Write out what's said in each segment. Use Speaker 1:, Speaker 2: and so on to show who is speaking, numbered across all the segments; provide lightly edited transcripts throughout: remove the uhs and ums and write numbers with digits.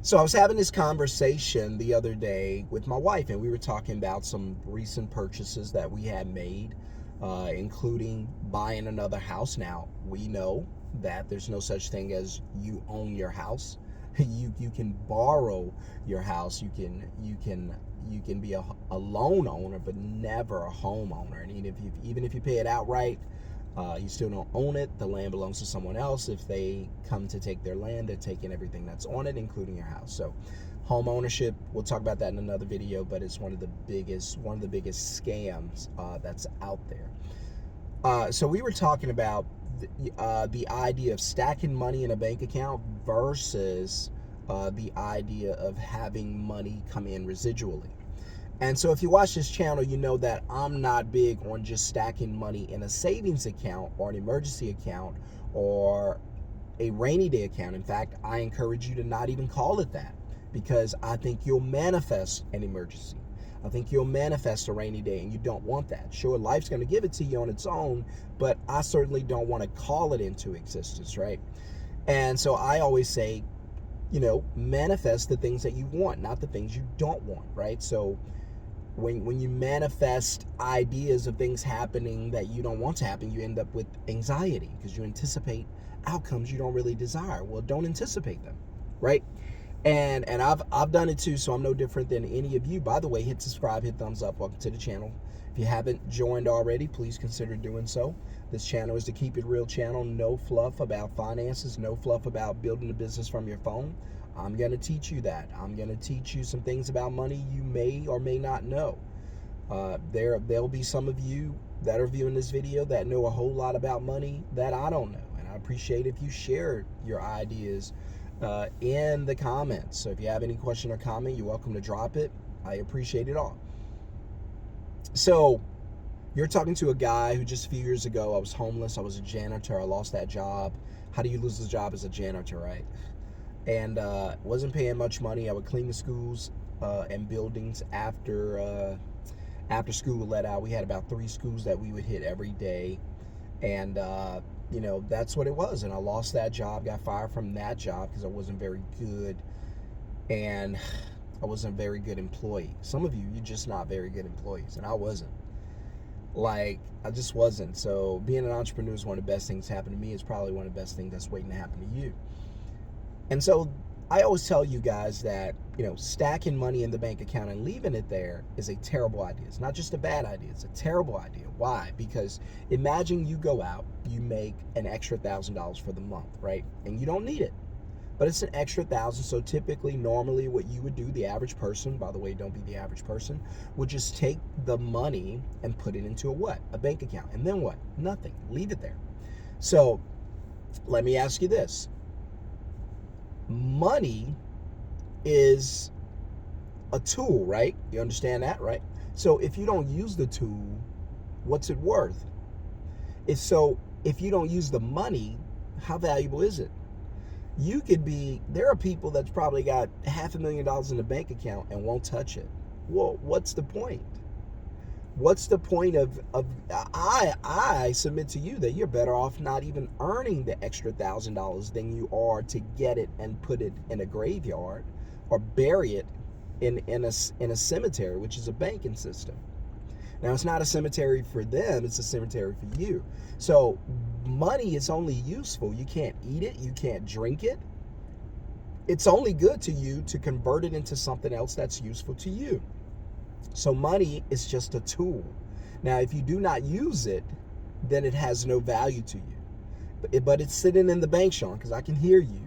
Speaker 1: So I was having this conversation the other day with my wife, and we were talking about some recent purchases that we had made, including buying another house. Now we know that there's no such thing as you own your house. You can borrow your house. You can be a loan owner, but never a homeowner. And even if you pay it outright, you still don't own it. The land belongs to someone else. If they come to take their land, they're taking everything that's on it, including your house. So home ownership, we'll talk about that in another video, but it's one of the biggest scams that's out there. So we were talking about the idea of stacking money in a bank account versus the idea of having money come in residually. And so if you watch this channel, you know that I'm not big on just stacking money in a savings account or an emergency account or a rainy day account. In fact, I encourage you to not even call it that, because I think you'll manifest an emergency. I think you'll manifest a rainy day, and you don't want that. Sure, life's going to give it to you on its own, but I certainly don't want to call it into existence, right? And so I always say, manifest the things that you want, not the things you don't want, right? So when you manifest ideas of things happening that you don't want to happen, you end up with anxiety because you anticipate outcomes you don't really desire. Well, don't anticipate them, right? And I've done it too, so I'm no different than any of you. By the way, hit subscribe, hit thumbs up, welcome to the channel. If you haven't joined already, please consider doing so. This channel is the Keep It Real channel. No fluff about finances, no fluff about building a business from your phone. I'm going to teach you that. I'm going to teach you some things about money you may or may not know. There'll be some of you that are viewing this video that know a whole lot about money that I don't know. And I appreciate if you share your ideas in the comments. So if you have any question or comment, you're welcome to drop it. I appreciate it all. So you're talking to a guy who just a few years ago, I was homeless, I was a janitor, I lost that job. How do you lose a job as a janitor, right? And wasn't paying much money. I would clean the schools and buildings after school let out. We had about 3 schools that we would hit every day, and that's what it was. And I lost that job, got fired from that job because I wasn't very good, and I wasn't a very good employee. Some of you're just not very good employees, and I wasn't. I just wasn't. So being an entrepreneur is one of the best things that happened to me. It's probably one of the best things that's waiting to happen to you. And so I always tell you guys that, stacking money in the bank account and leaving it there is a terrible idea. It's not just a bad idea, it's a terrible idea. Why? Because imagine you go out, you make an extra $1,000 for the month, right? And you don't need it, but it's an extra 1,000. So typically, normally what you would do, the average person, by the way, don't be the average person, would just take the money and put it into a bank account. And then what? Nothing. Leave it there. So let me ask you this. Money is a tool, right? You understand that, right? So if you don't use the tool, what's it worth? If you don't use the money, how valuable is it? There are people that's probably got $500,000 in the bank account and won't touch it. Well, what's the point? What's the point of I submit to you that you're better off not even earning the extra $1,000 than you are to get it and put it in a graveyard or bury it in a cemetery, which is a banking system. Now, it's not a cemetery for them, it's a cemetery for you. So money is only useful. You can't eat it, you can't drink it. It's only good to you to convert it into something else that's useful to you. So money is just a tool. Now, if you do not use it, then it has no value to you. But it's sitting in the bank, Shon, because I can hear you.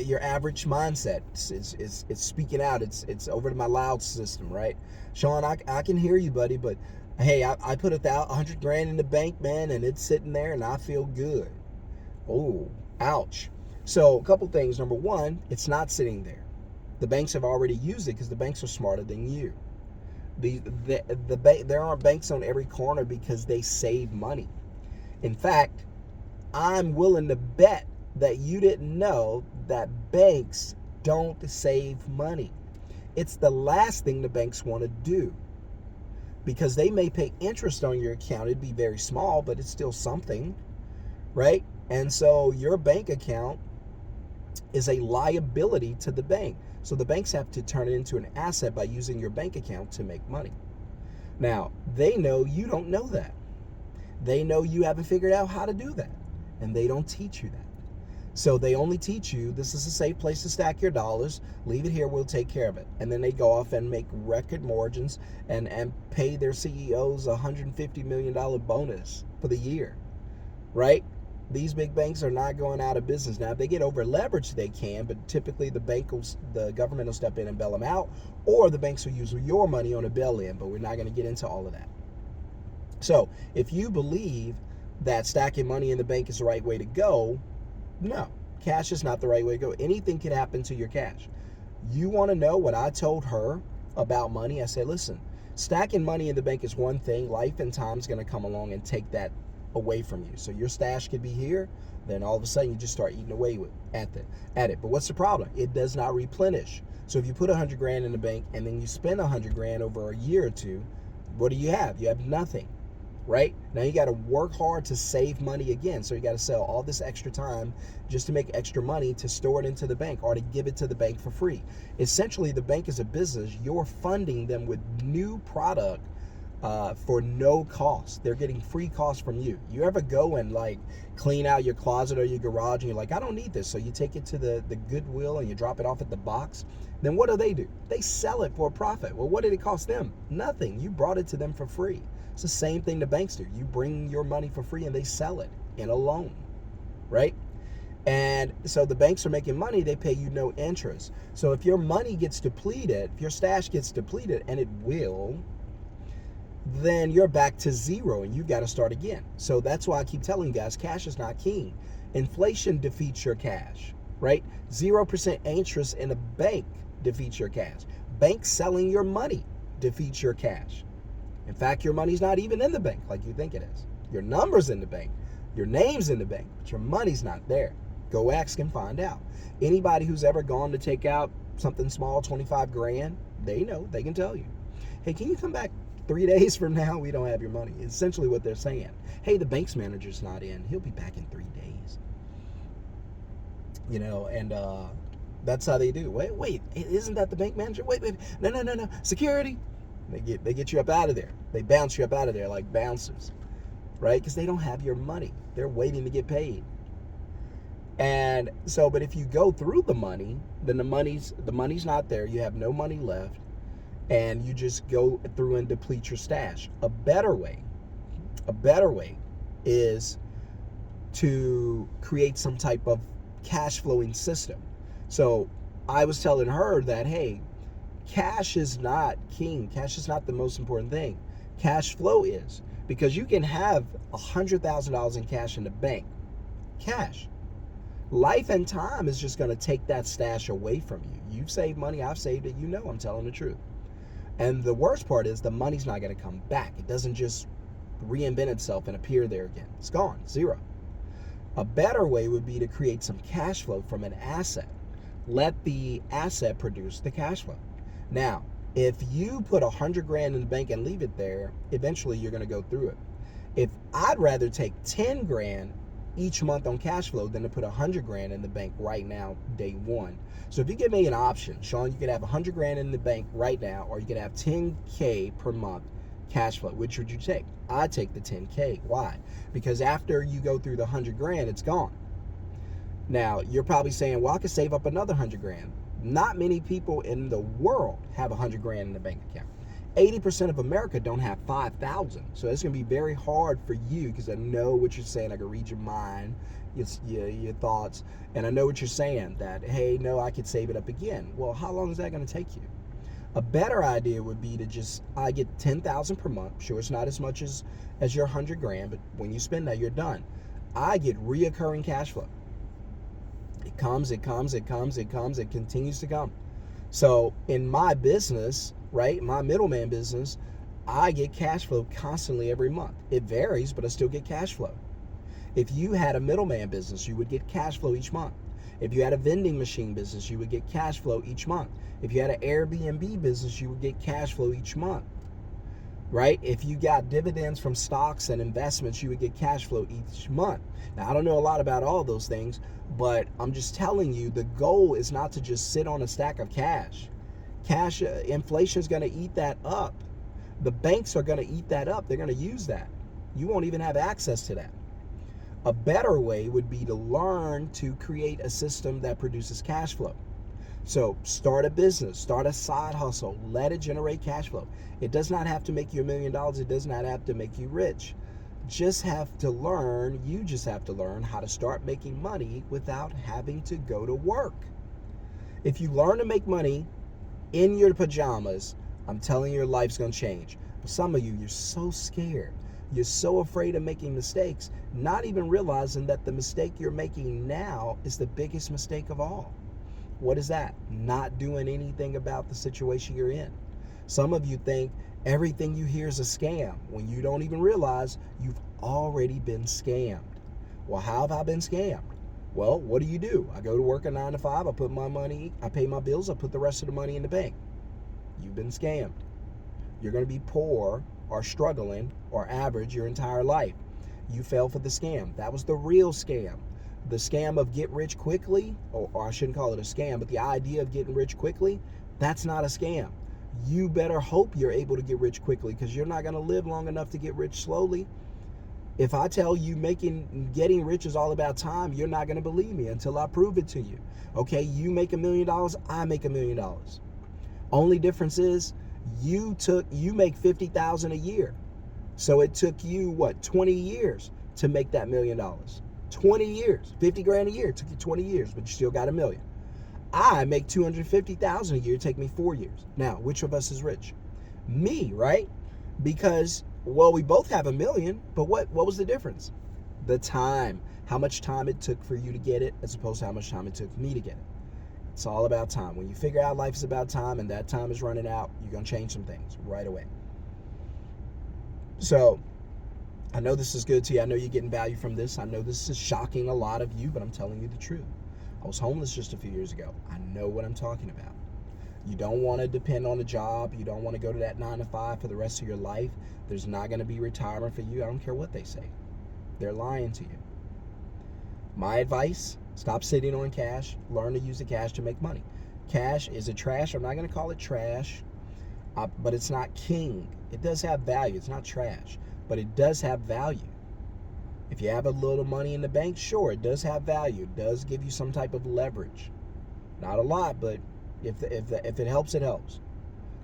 Speaker 1: Your average mindset is speaking out. It's over to my loud system, right? Shon, I can hear you, buddy, but hey, I put $100,000 in the bank, man, and it's sitting there, and I feel good. Oh, ouch. So a couple things. Number one, it's not sitting there. The banks have already used it because the banks are smarter than you. There aren't banks on every corner because they save money. In fact, I'm willing to bet that you didn't know that banks don't save money. It's the last thing the banks want to do, because they may pay interest on your account. It'd be very small, but it's still something, right? And so your bank account is a liability to the bank. So the banks have to turn it into an asset by using your bank account to make money. Now, they know you don't know that. They know you haven't figured out how to do that, and they don't teach you that. So they only teach you, this is a safe place to stack your dollars, leave it here, we'll take care of it. And then they go off and make record margins and pay their CEOs a $150 million bonus for the year, right? These big banks are not going out of business. Now, if they get over leveraged, they can, but typically the government will step in and bail them out, or the banks will use your money on a bail-in, but we're not going to get into all of that. So if you believe that stacking money in the bank is the right way to go, no, cash is not the right way to go. Anything can happen to your cash. You want to know what I told her about money? I said, listen, stacking money in the bank is one thing. Life and time is going to come along and take that away from you. So your stash could be here, then all of a sudden you just start eating away at it. But what's the problem? It does not replenish. So if you put 100 grand in the bank and then you spend 100 grand over a year or two, what do you have? You have nothing. Right? Now you got to work hard to save money again. So you got to sell all this extra time just to make extra money to store it into the bank or to give it to the bank for free. Essentially, the bank is a business. You're funding them with new product for no cost. They're getting free costs from you. You ever go and like clean out your closet or your garage and you're like, I don't need this. So you take it to the Goodwill and you drop it off at the box. Then what do? They sell it for a profit. Well, what did it cost them? Nothing. You brought it to them for free. It's the same thing the banks do. You bring your money for free and they sell it in a loan, right? And so the banks are making money, they pay you no interest. So if your money gets depleted, if your stash gets depleted, and it will, then you're back to zero and you've got to start again. So that's why I keep telling you guys, cash is not king. Inflation defeats your cash, right? 0% interest in a bank defeats your cash. Banks selling your money defeats your cash. In fact, your money's not even in the bank like you think it is. Your number's in the bank, your name's in the bank, but your money's not there. Go ask and find out. Anybody who's ever gone to take out something small, 25 grand, they know, they can tell you. Hey, can you come back 3 days from now? We don't have your money. It's essentially what they're saying. Hey, the bank's manager's not in. He'll be back in 3 days. You know, and that's how they do. Wait, isn't that the bank manager? Wait, no. Security. They get you up out of there. They bounce you up out of there like bouncers, right? Because they don't have your money. They're waiting to get paid. And so, but if you go through the money, then the money's not there. You have no money left, and you just go through and deplete your stash. A better way is to create some type of cash flowing system. So I was telling her that, hey, cash is not king. Cash is not the most important thing. Cash flow is, because you can have $100,000 in cash in the bank. Cash. Life and time is just going to take that stash away from you. You've saved money. I've saved it. You know I'm telling the truth. And the worst part is the money's not going to come back. It doesn't just reinvent itself and appear there again. It's gone. Zero. A better way would be to create some cash flow from an asset. Let the asset produce the cash flow. Now, if you put 100 grand in the bank and leave it there, eventually you're going to go through it. If I'd rather take 10 grand each month on cash flow than to put 100 grand in the bank right now, day one. So if you give me an option, Sean, you could have 100 grand in the bank right now, or you could have 10K per month cash flow. Which would you take? I'd take the 10K. Why? Because after you go through the 100 grand, it's gone. Now, you're probably saying, well, I could save up another 100 grand. Not many people in the world have 100 grand in the bank account. 80% of America don't have 5,000. So it's going to be very hard for you, because I know what you're saying. I can read your mind, your thoughts, and I know what you're saying, that, hey, no, I could save it up again. Well, how long is that going to take you? A better idea would be to just, I get 10,000 per month. Sure, it's not as much as your 100 grand, but when you spend that, you're done. I get reoccurring cash flow. It comes, it continues to come. So in my business, right, my middleman business, I get cash flow constantly every month. It varies, but I still get cash flow. If you had a middleman business, you would get cash flow each month. If you had a vending machine business, you would get cash flow each month. If you had an Airbnb business, you would get cash flow each month, right? If you got dividends from stocks and investments, you would get cash flow each month. Now, I don't know a lot about all those things, but I'm just telling you, the goal is not to just sit on a stack of cash. Inflation is going to eat that up. The banks are going to eat that up. They're going to use that. You won't even have access to that. A better way would be to learn to create a system that produces cash flow. So start a business, start a side hustle, let it generate cash flow. It does not have to make you $1 million. It does not have to make you rich. You just have to learn how to start making money without having to go to work. If you learn to make money in your pajamas, I'm telling you, your life's going to change. But some of you, you're so scared. You're so afraid of making mistakes, not even realizing that the mistake you're making now is the biggest mistake of all. What is that? Not doing anything about the situation you're in. Some of you think everything you hear is a scam when you don't even realize you've already been scammed. Well, how have I been scammed? Well, what do? I go to work a 9 to 5, I put my money, I pay my bills, I put the rest of the money in the bank. You've been scammed. You're going to be poor or struggling or average your entire life. You fell for the scam. That was the real scam. The scam of get rich quickly, or I shouldn't call it a scam, but the idea of getting rich quickly, that's not a scam. You better hope you're able to get rich quickly, because you're not going to live long enough to get rich slowly. If I tell you getting rich is all about time, you're not going to believe me until I prove it to you. Okay, you make $1 million, I make $1 million. Only difference is you make $50,000 a year. So it took you 20 years to make that $1 million. 20 years, 50 grand a year. It took you 20 years, but you still got $1 million. I make 250,000 a year. It take me 4 years. Now, which of us is rich? Me, right? Because, well, we both have $1 million, but what was the difference? The time. How much time it took for you to get it as opposed to how much time it took me to get it. It's all about time. When you figure out life is about time and that time is running out, you're going to change some things right away. So, I know this is good to you. I know you're getting value from this. I know this is shocking a lot of you, but I'm telling you the truth. I was homeless just a few years ago. I know what I'm talking about. You don't want to depend on a job. You don't want to go to that 9 to 5 for the rest of your life. There's not going to be retirement for you. I don't care what they say. They're lying to you. My advice, stop sitting on cash. Learn to use the cash to make money. Cash, is it trash? I'm not going to call it trash, but it's not king. It does have value. It's not trash, but it does have value. If you have a little money in the bank, sure, it does have value. It does give you some type of leverage. Not a lot, but if it helps, it helps.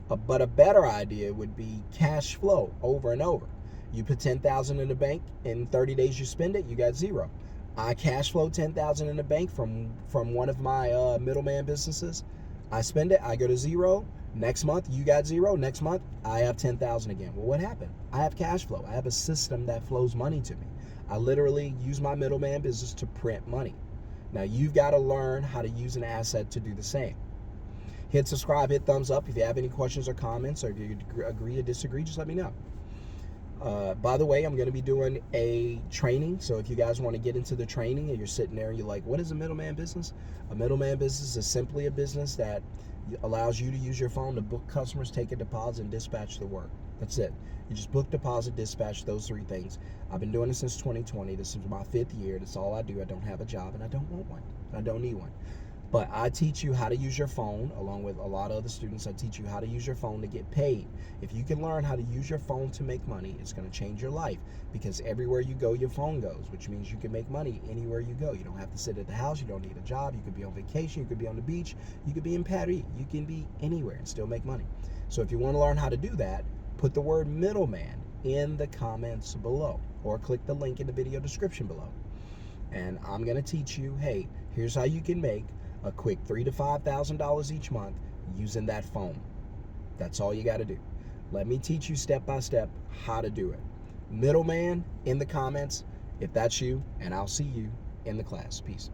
Speaker 1: But a better idea would be cash flow over and over. You put $10,000 in the bank, in 30 days you spend it, you got zero. I cash flow $10,000 in the bank from one of my middleman businesses. I spend it, I go to zero. Next month, you got zero. Next month, I have $10,000 again. Well, what happened? I have cash flow. I have a system that flows money to me. I literally use my middleman business to print money. Now, you've got to learn how to use an asset to do the same. Hit subscribe, hit thumbs up. If you have any questions or comments, or if you agree or disagree, just let me know. By the way, I'm going to be doing a training. So if you guys want to get into the training and you're sitting there and you're like, what is a middleman business? A middleman business is simply a business that allows you to use your phone to book customers, take a deposit, and dispatch the work. That's it. You just book, deposit, dispatch, those 3 things. I've been doing this since 2020. This is my 5th year. That's all I do. I don't have a job, and I don't want one. I don't need one. But I teach you how to use your phone, along with a lot of other students. I teach you how to use your phone to get paid. If you can learn how to use your phone to make money, it's going to change your life, because everywhere you go, your phone goes, which means you can make money anywhere you go. You don't have to sit at the house. You don't need a job. You could be on vacation. You could be on the beach. You could be in Paris. You can be anywhere and still make money. So if you want to learn how to do that, put the word middleman in the comments below, or click the link in the video description below. And I'm going to teach you, hey, here's how you can make a quick $3,000 to $5,000 each month using that phone. That's all you got to do. Let me teach you step by step how to do it. Middleman in the comments if that's you, and I'll see you in the class. Peace.